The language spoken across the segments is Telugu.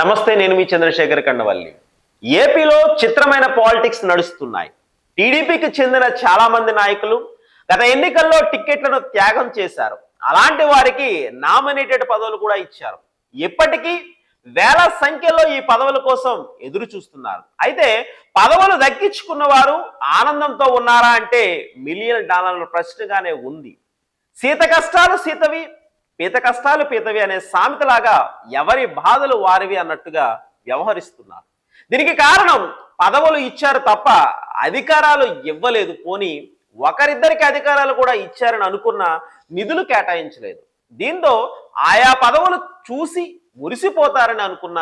నమస్తే, నేను మీ చంద్రశేఖర్ కండవల్లి. ఏపీలో చిత్రమైన పాలిటిక్స్ నడుస్తున్నాయి. టీడీపీకి చెందిన చాలా మంది నాయకులు గత ఎన్నికల్లో టిక్కెట్లను త్యాగం చేశారు. అలాంటి వారికి నామినేటెడ్ పదవులు కూడా ఇచ్చారు. ఇప్పటికీ వేల సంఖ్యలో ఈ పదవుల కోసం ఎదురు చూస్తున్నారు. అయితే పదవులు దక్కించుకున్న వారు ఆనందంతో ఉన్నారా అంటే మిలియన్ డాలర్ల ప్రశ్నగానే ఉంది. సీత కష్టాలు సీతవి, పీత కష్టాలు పీతవి అనే సామెతలాగా ఎవరి బాధలు వారివి అన్నట్టుగా వ్యవహరిస్తున్నారు. దీనికి కారణం పదవులు ఇచ్చారు తప్ప అధికారాలు ఇవ్వలేదు. పోని ఒకరిద్దరికి అధికారాలు కూడా ఇచ్చారని అనుకున్న నిధులు కేటాయించలేదు. దీంతో ఆయా పదవులు చూసి మురిసిపోతారని అనుకున్న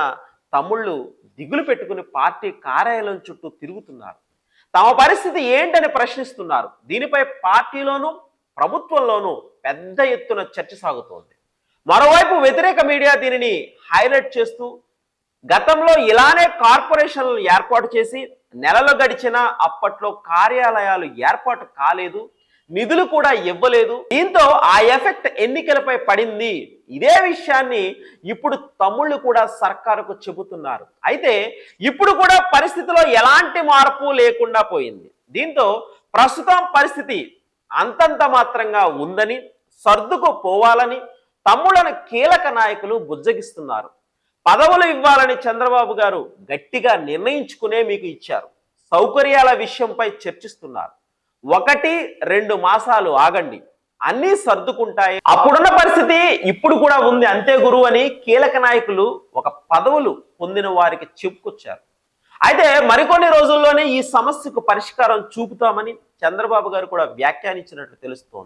తమ్ముళ్ళు దిగులు పెట్టుకుని పార్టీ కార్యాలయం చుట్టూ తిరుగుతున్నారు. తమ పరిస్థితి ఏంటని ప్రశ్నిస్తున్నారు. దీనిపై పార్టీలోనూ ప్రభుత్వంలోనూ పెద్ద ఎత్తున చర్చ సాగుతోంది. మరోవైపు వ్యతిరేక మీడియా దీనిని హైలైట్ చేస్తూ గతంలో ఇలానే కార్పొరేషన్లు ఏర్పాటు చేసి నెలలు గడిచినా అప్పట్లో కార్యాలయాలు ఏర్పాటు కాలేదు, నిధులు కూడా ఇవ్వలేదు. దీంతో ఆ ఎఫెక్ట్ ఎన్నికలపై పడింది. ఇదే విషయాన్ని ఇప్పుడు తమ్ముళ్ళు కూడా సర్కారుకు చెబుతున్నారు. అయితే ఇప్పుడు కూడా పరిస్థితిలో ఎలాంటి మార్పు లేకుండా పోయింది. దీంతో ప్రస్తుతం పరిస్థితి అంతంత మాత్రంగా ఉందని, సర్దుకు పోవాలని తమ్ముళ్ళని కీలక నాయకులు బుజ్జగిస్తున్నారు. పదవులు ఇవ్వాలని చంద్రబాబు గారు గట్టిగా నిర్ణయించుకునే మీకు ఇచ్చారు. సౌకర్యాల విషయంపై చర్చిస్తున్నారు. 1-2 మాసాలు ఆగండి, అన్నీ సర్దుకుంటాయి. అప్పుడున్న పరిస్థితి ఇప్పుడు కూడా ఉంది అంతే గురువు అని కీలక నాయకులు ఒక పదవులు పొందిన వారికి చెప్పుకొచ్చారు. అయితే మరికొన్ని రోజుల్లోనే ఈ సమస్యకు పరిష్కారం చూపుతామని చంద్రబాబు గారు కూడా వ్యాఖ్యానించినట్లు తెలుస్తోంది.